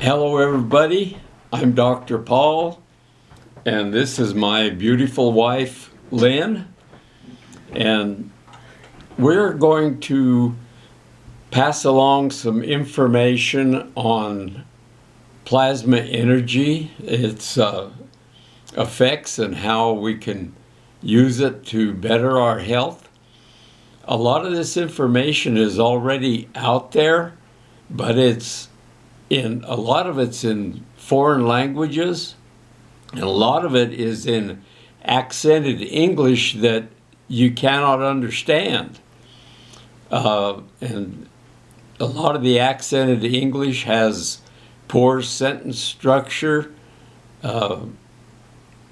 Hello everybody, I'm Dr. Paul, and this is my beautiful wife Lynn, and we're going to pass along some information on plasma energy, its effects, and how we can use it to better our health. A lot of this information is already out there, but a lot of it's in foreign languages, and a lot of it is in accented English that you cannot understand. And a lot of the accented English has poor sentence structure,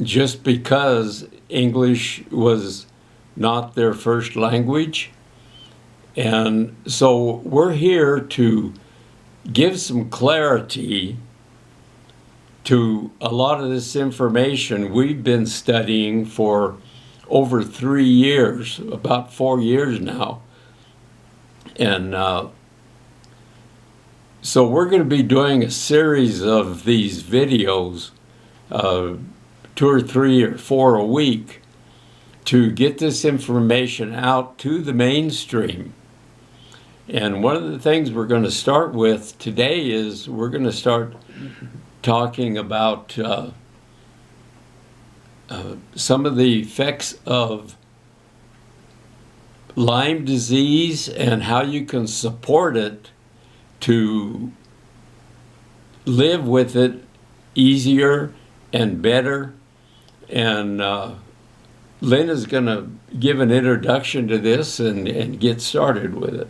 just because English was not their first language. And so we're here to give some clarity to a lot of this information we've been studying for over 3 years, about 4 years now. And so we're going to be doing a series of these videos, 2 or 3 or 4 a week, to get this information out to the mainstream. And one of the things we're going to start with today is we're going to start talking about some of the effects of Lyme disease and how you can support it to live with it easier and better. And Lynn is going to give an introduction to this and get started with it.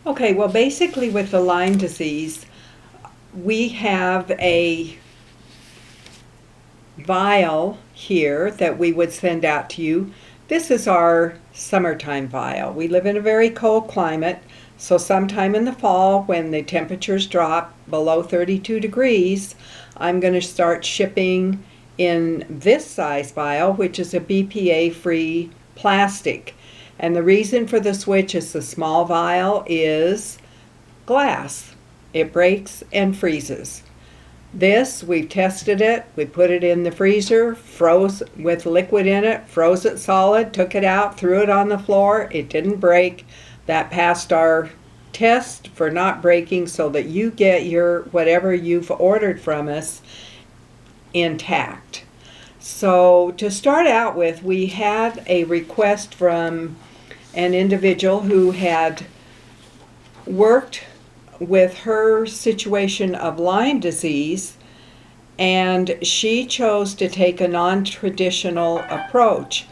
Okay, well, basically with the Lyme disease, we have a vial here that we would send out to you. This is our summertime vial. We live in a very cold climate, so sometime in the fall when the temperatures drop below 32 degrees, I'm going to start shipping in this size vial, which is a BPA-free plastic. And the reason for the switch is the small vial is glass. It breaks and freezes. This, we've tested it, we put it in the freezer, froze with liquid in it, froze it solid, took it out, threw it on the floor. It didn't break. That passed our test for not breaking, so that you get your whatever you've ordered from us intact. So to start out with, we had a request from an individual who had worked with her situation of Lyme disease, and she chose to take a non-traditional approach,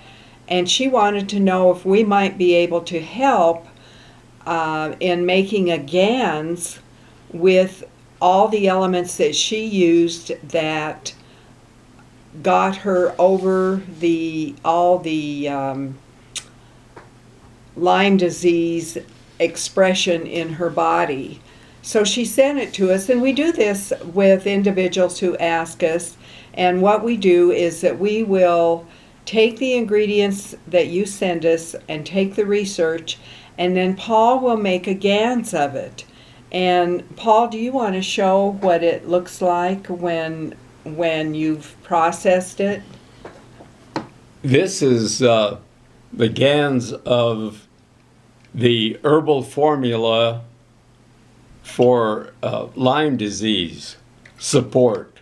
and she wanted to know if we might be able to help in making a Gans with all the elements that she used that got her over all the Lyme disease expression in her body. So she sent it to us, and we do this with individuals who ask us, and what we do is that we will take the ingredients that you send us and take the research, and then Paul will make a Gans of it. And Paul, do you want to show what it looks like when you've processed it? This is the Gans of the herbal formula for Lyme disease support.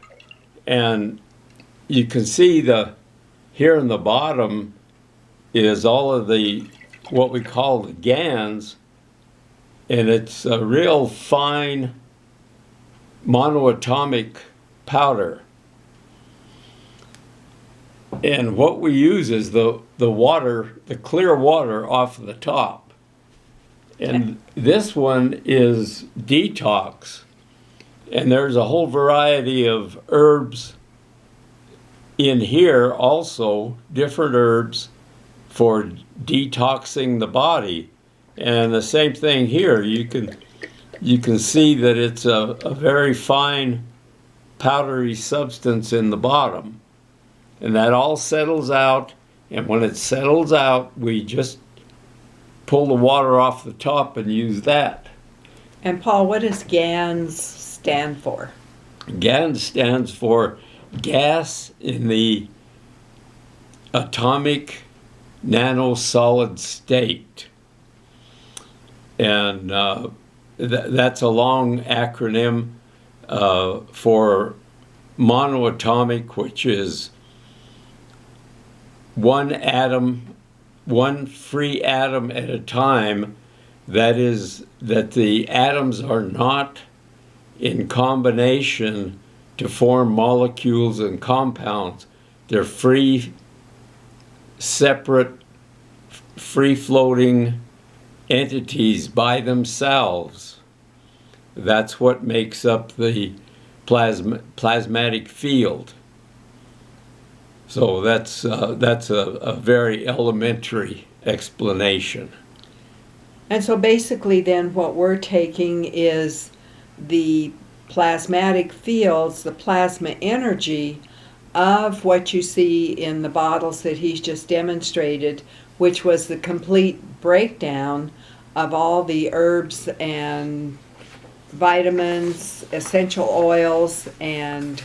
And you can see here in the bottom is all of what we call the Gans, and it's a real fine monoatomic powder. And what we use is the water, the clear water off the top. And this one is detox. And there's a whole variety of herbs in here also, different herbs for detoxing the body. And the same thing here, you can see that it's a very fine powdery substance in the bottom. And that all settles out, and when it settles out, we just pull the water off the top and use that. And Paul, what does Gans stand for? Gans stands for gas in the atomic nanosolid state. And that's a long acronym for monoatomic, which is one atom, one free atom at a time. That is, that the atoms are not in combination to form molecules and compounds. They're free, separate, free-floating entities by themselves. That's what makes up the plasmatic field. So that's a very elementary explanation. And so basically then what we're taking is the plasmatic fields, the plasma energy of what you see in the bottles that he's just demonstrated, which was the complete breakdown of all the herbs and vitamins, essential oils, and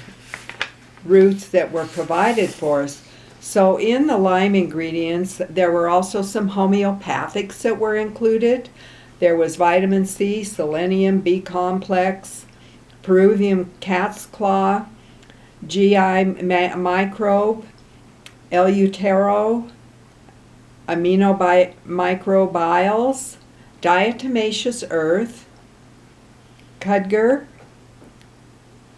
roots that were provided for us. So in the Lyme ingredients, there were also some homeopathics that were included. There was vitamin C, selenium, B complex, Peruvian cat's claw, GI microbe, Eleuthero, aminomicrobials, diatomaceous earth, Cudger,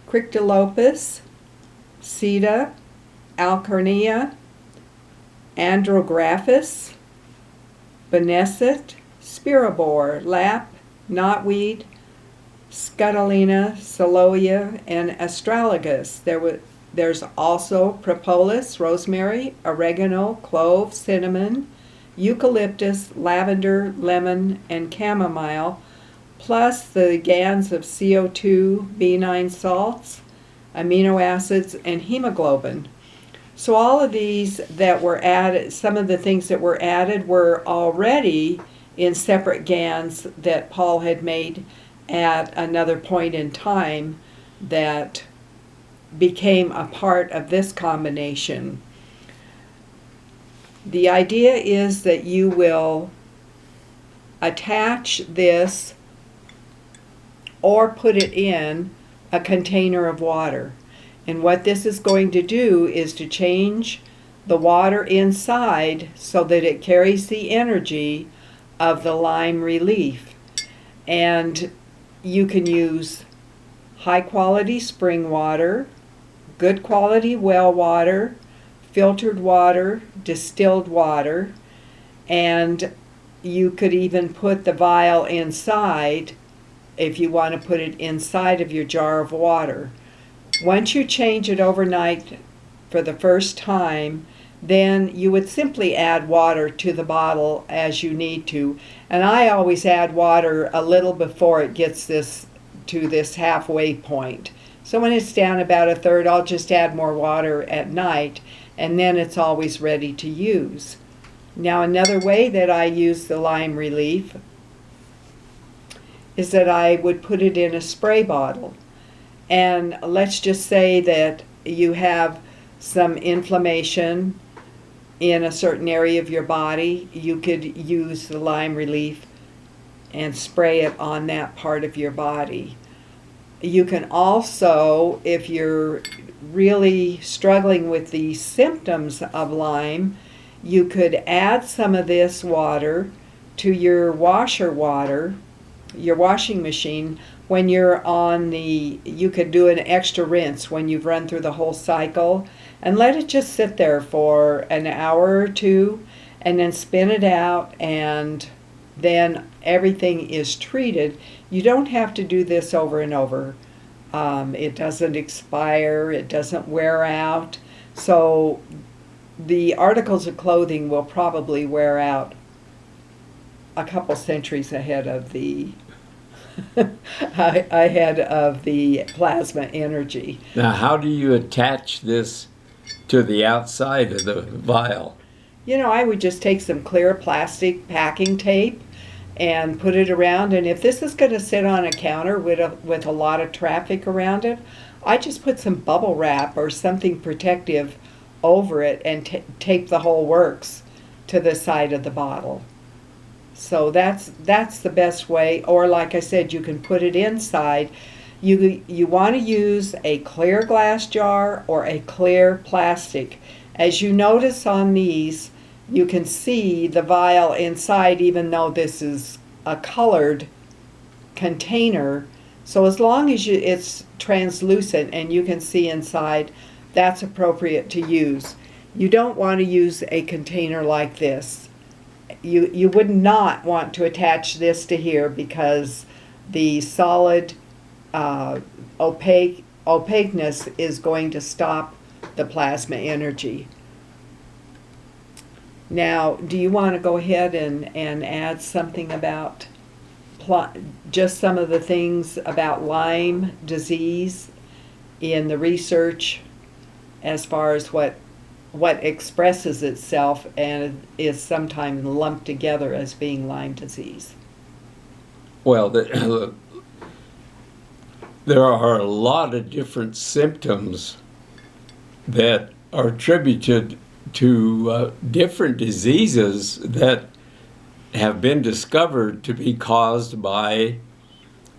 Cryptolopus, Seta, Alcarnia, Andrographis, Benesit, Spirobor, Lap, Knotweed, Scutellina, Celoia, and Astragalus. There's also propolis, rosemary, oregano, clove, cinnamon, eucalyptus, lavender, lemon, and chamomile, plus the GANs of CO2, B9 salts, amino acids, and hemoglobin. So all of these that were added, some of the things that were added were already in separate GANs that Paul had made at another point in time that became a part of this combination. The idea is that you will attach this or put it in a container of water. And what this is going to do is to change the water inside so that it carries the energy of the Lyme relief. And you can use high quality spring water, good quality well water, filtered water, distilled water, and you could even put the vial inside if you want to put it inside of your jar of water. Once you change it overnight for the first time, then you would simply add water to the bottle as you need to. And I always add water a little before it gets to this halfway point. So when it's down about a third, I'll just add more water at night, and then it's always ready to use. Now another way that I use the Lyme relief is that I would put it in a spray bottle. And let's just say that you have some inflammation in a certain area of your body. You could use the Lyme relief and spray it on that part of your body. You can also, if you're really struggling with the symptoms of Lyme, you could add some of this water to your washer water, your washing machine. When you're on you could do an extra rinse when you've run through the whole cycle, and let it just sit there for an hour or two, and then spin it out, and then everything is treated. You don't have to do this over and over. It doesn't expire, it doesn't wear out. So the articles of clothing will probably wear out a couple centuries ahead of the plasma energy. Now, how do you attach this to the outside of the vial? You know, I would just take some clear plastic packing tape and put it around. And if this is going to sit on a counter with a lot of traffic around it, I just put some bubble wrap or something protective over it and tape the whole works to the side of the bottle. So that's the best way. Or like I said, you can put it inside. You want to use a clear glass jar or a clear plastic. As you notice on these, you can see the vial inside, even though this is a colored container. So as long as it's translucent and you can see inside, that's appropriate to use. You don't want to use a container like this. You would not want to attach this to here, because the solid opaqueness is going to stop the plasma energy. Now, do you want to go ahead and add something about just some of the things about Lyme disease in the research, as far as what expresses itself and is sometimes lumped together as being Lyme disease? Well, there are a lot of different symptoms that are attributed to different diseases that have been discovered to be caused by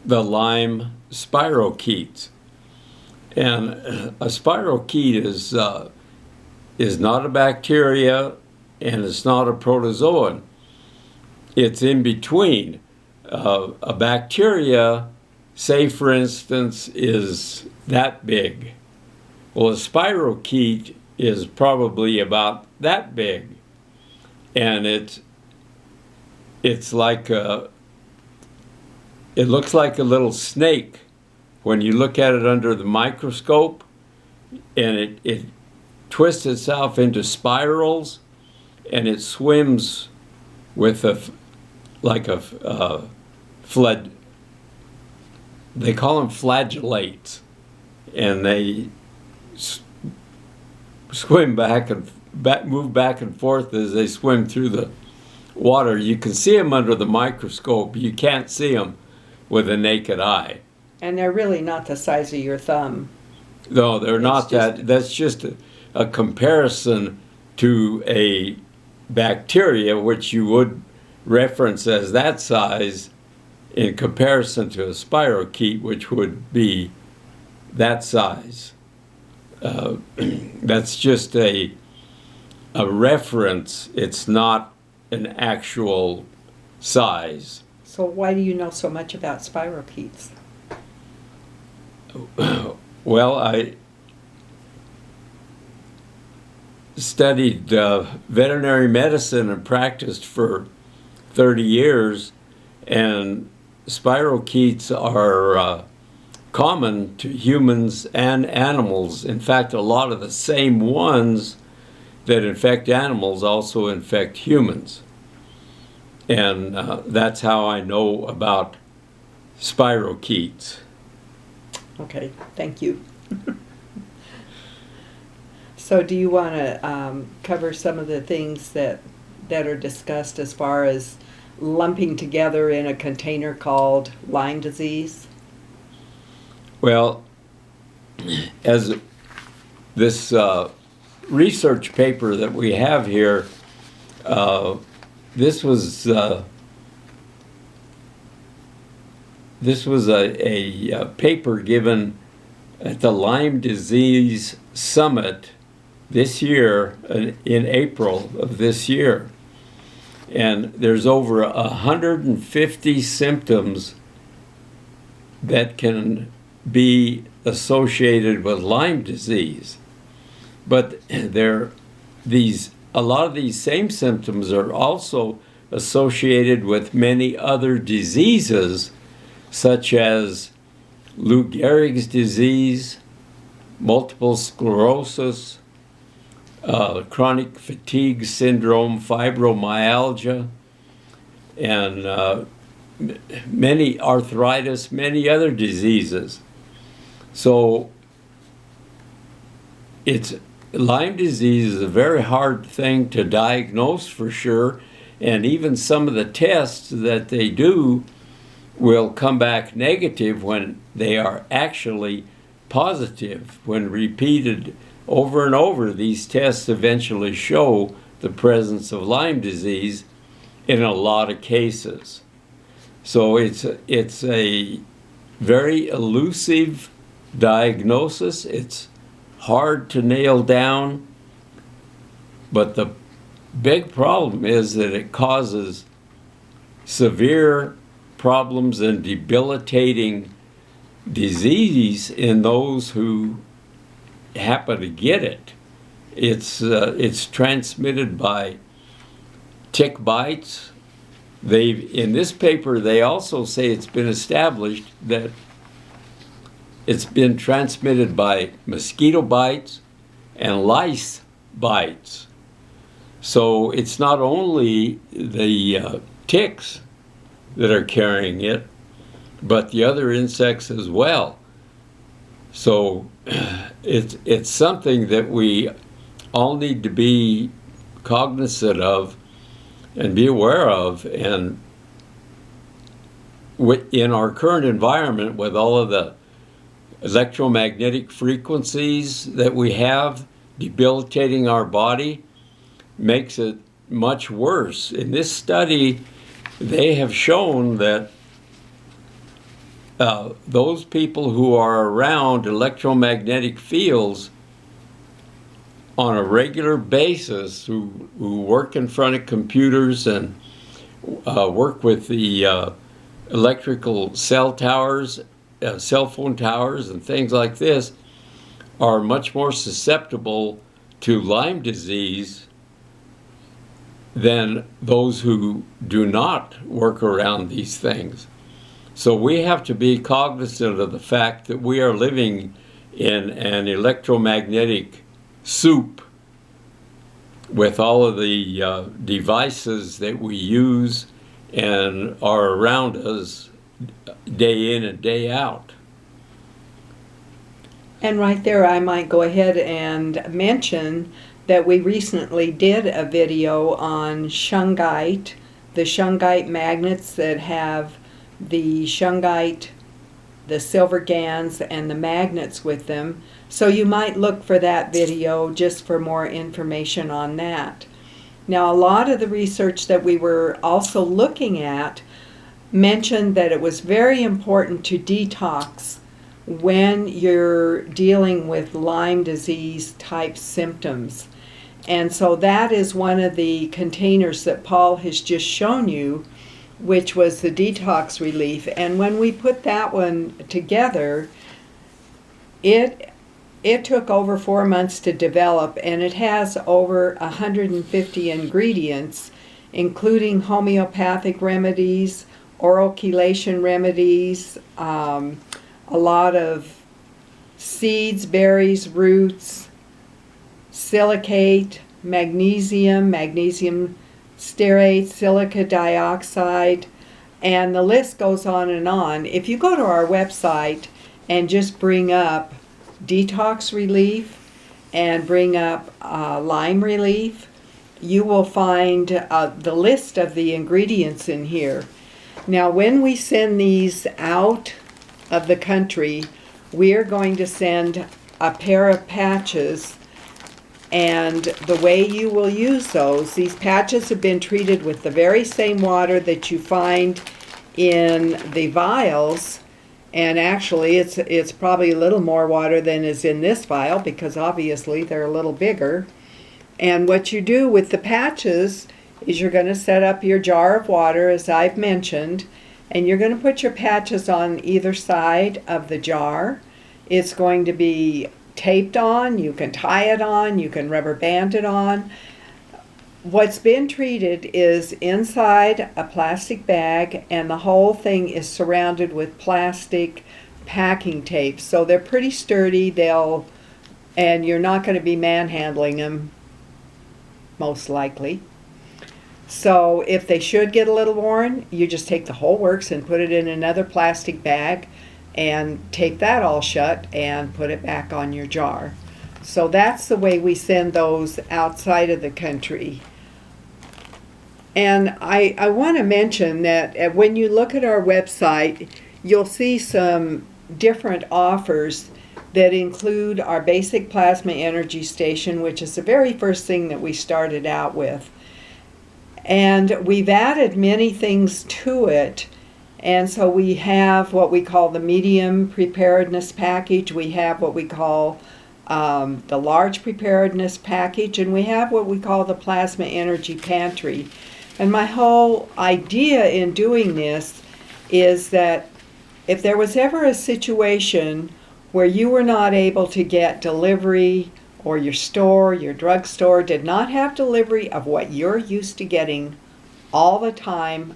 the Lyme spirochetes. And a spirochete is not a bacteria and it's not a protozoan. It's in between. A bacteria, say for instance, is that big. Well, a spirochete is probably about that big, and it looks like a little snake when you look at it under the microscope, and it twists itself into spirals, and it swims with they call them flagellates, and they swim move back and forth as they swim through the water. You can see them under the microscope. You can't see them with a naked eye. And they're really not the size of your thumb. No, they're not that. That's just a comparison to a bacteria, which you would reference as that size, in comparison to a spirochete, which would be that size. That's just a reference. It's not an actual size. So why do you know so much about spirochetes? Well, I studied veterinary medicine and practiced for 30 years, and spirochetes are common to humans and animals. In fact, a lot of the same ones that infect animals also infect humans. And that's how I know about spirochetes. Okay, thank you. So do you want to cover some of the things that are discussed as far as lumping together in a container called Lyme disease? Well, as this research paper that we have here, this was a paper given at the Lyme Disease Summit this year, in April of this year. And there's over 150 symptoms that can be associated with Lyme disease. But a lot of these same symptoms are also associated with many other diseases, such as Lou Gehrig's disease, multiple sclerosis, chronic fatigue syndrome, fibromyalgia, and many arthritis, many other diseases. So Lyme disease is a very hard thing to diagnose for sure, And even some of the tests that they do will come back negative when they are actually positive. When repeated over and over, these tests eventually show the presence of Lyme disease in a lot of cases. So it's a very elusive diagnosis. It's hard to nail down, but the big problem is that it causes severe problems and debilitating disease in those who happen to get it. It's transmitted by tick bites. In this paper, they also say it's been established that it's been transmitted by mosquito bites and lice bites. So it's not only the ticks that are carrying it, but the other insects as well. So it's something that we all need to be cognizant of and be aware of. And in our current environment, with all of the electromagnetic frequencies that we have debilitating our body, makes it much worse. In this study, they have shown that those people who are around electromagnetic fields on a regular basis, who work in front of computers and work with the electrical cell towers, cell phone towers and things like this, are much more susceptible to Lyme disease than those who do not work around these things. So we have to be cognizant of the fact that we are living in an electromagnetic soup with all of the devices that we use and are around us day in and day out. And right there, I might go ahead and mention that we recently did a video on shungite, the shungite magnets that have the shungite, the silver gans, and the magnets with them. So you might look for that video just for more information on that. Now, a lot of the research that we were also looking at mentioned that it was very important to detox when you're dealing with Lyme disease type symptoms. And so that is one of the containers that Paul has just shown you, which was the Detox Relief. And when we put that one together, it took over 4 months to develop, and it has over 150 ingredients, including homeopathic remedies, oral chelation remedies, a lot of seeds, berries, roots, silicate, magnesium stearate, silica dioxide, and the list goes on and on. If you go to our website and just bring up Detox Relief and bring up Lyme Relief, you will find the list of the ingredients in here. Now, when we send these out of the country, we are going to send a pair of patches, and the way you will use these patches have been treated with the very same water that you find in the vials. And actually, it's probably a little more water than is in this vial, because obviously they're a little bigger. And what you do with the patches is you're going to set up your jar of water, as I've mentioned, and you're going to put your patches on either side of the jar. It's going to be taped on, you can tie it on, you can rubber band it on. What's been treated is inside a plastic bag, and the whole thing is surrounded with plastic packing tape. So they're pretty sturdy, and you're not going to be manhandling them, most likely. So if they should get a little worn, you just take the whole works and put it in another plastic bag and tape that all shut and put it back on your jar. So that's the way we send those outside of the country. And I want to mention that when you look at our website, you'll see some different offers that include our basic plasma energy station, which is the very first thing that we started out with. And we've added many things to it. And so we have what we call the medium preparedness package. We have what we call the large preparedness package. And we have what we call the plasma energy pantry. And my whole idea in doing this is that if there was ever a situation where you were not able to get delivery, or your store, your drugstore did not have delivery of what you're used to getting all the time,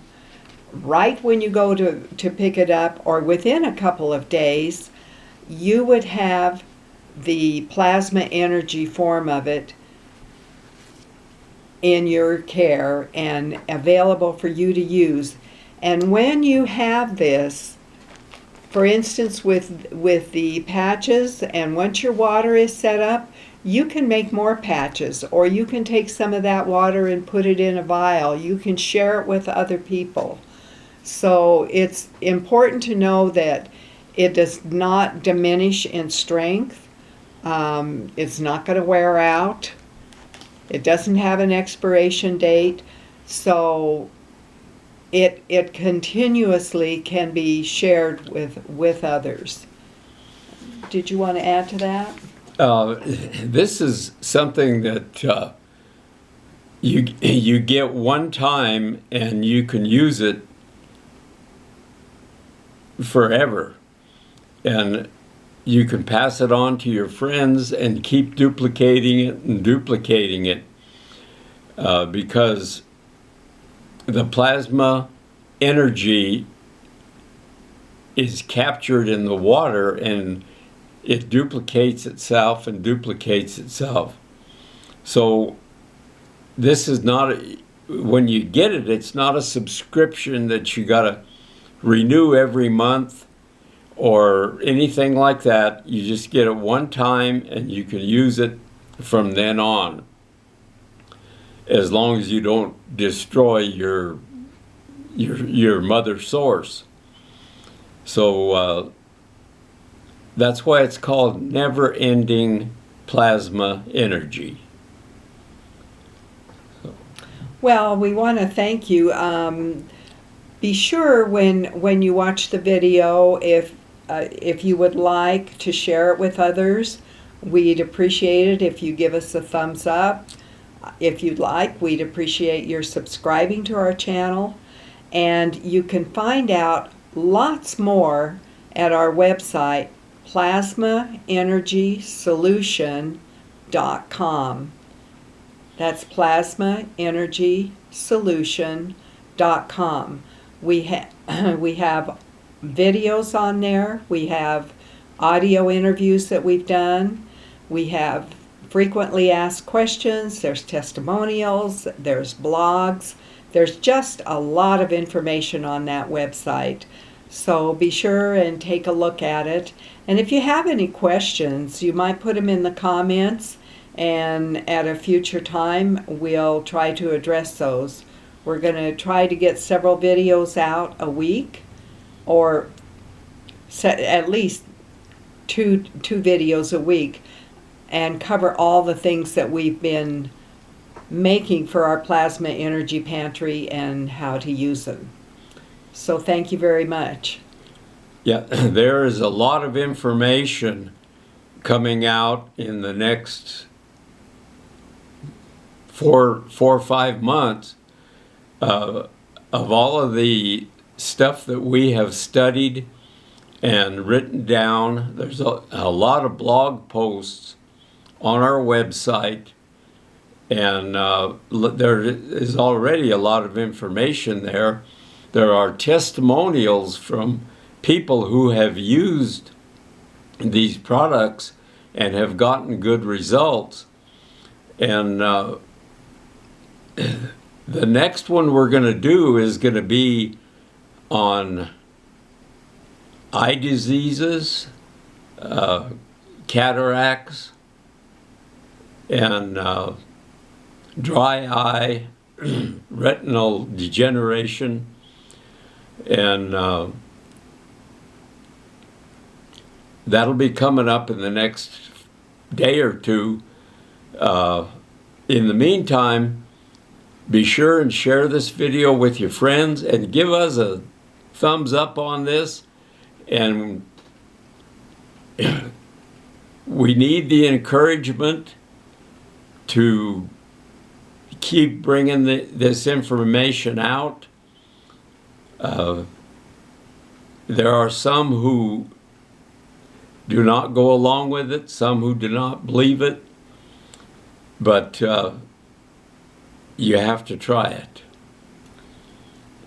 right when you go to pick it up, or within a couple of days, you would have the plasma energy form of it in your care and available for you to use. And when you have this, for instance, with the patches, and once your water is set up, you can make more patches, or you can take some of that water and put it in a vial. You can share it with other people. So it's important to know that it does not diminish in strength. It's not going to wear out. It doesn't have an expiration date. So it continuously can be shared with others. Did you want to add to that? This is something that you get one time and you can use it forever, and you can pass it on to your friends and keep duplicating it because the plasma energy is captured in the water, and it duplicates itself and duplicates itself. So this is not, when you get it, it's not a subscription that you gotta renew every month or anything like that. You just get it one time and you can use it from then on, as long as you don't destroy your mother source. So that's why it's called never-ending plasma energy. Well, we want to thank you. Be sure when you watch the video, if you would like to share it with others, we'd appreciate it if you give us a thumbs up. If you'd like, we'd appreciate your subscribing to our channel. And you can find out lots more at our website, plasmaenergysolution.com. That's plasmaenergysolution.com. We have videos on there. We have audio interviews that we've done. We have frequently asked questions. There's testimonials. There's blogs. There's just a lot of information on that website. So be sure and take a look at it. And if you have any questions, you might put them in the comments, and at a future time we'll try to address those. We're going to try to get several videos out a week, or at least two videos a week, and cover all the things that we've been making for our plasma energy pantry and how to use them. So thank you very much. Yeah, there is a lot of information coming out in the next four or 5 months of all of the stuff that we have studied and written down. There's a lot of blog posts on our website, and there is already a lot of information there. There are testimonials from people who have used these products and have gotten good results. And the next one we're going to do is going to be on eye diseases, cataracts, and dry eye, retinal degeneration, and that'll be coming up in the next day or two. In the meantime, be sure and share this video with your friends and give us a thumbs up on this. And we need the encouragement to keep bringing this information out. There are some who do not go along with it, some who do not believe it, but you have to try it.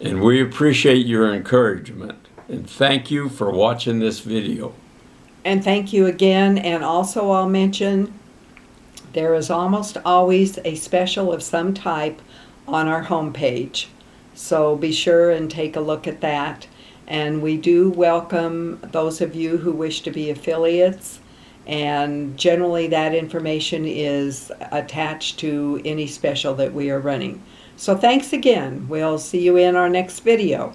And we appreciate your encouragement. And thank you for watching this video. And thank you again. And also I'll mention there is almost always a special of some type on our homepage. So be sure and take a look at that. And we do welcome those of you who wish to be affiliates. And generally that information is attached to any special that we are running. So thanks again. We'll see you in our next video.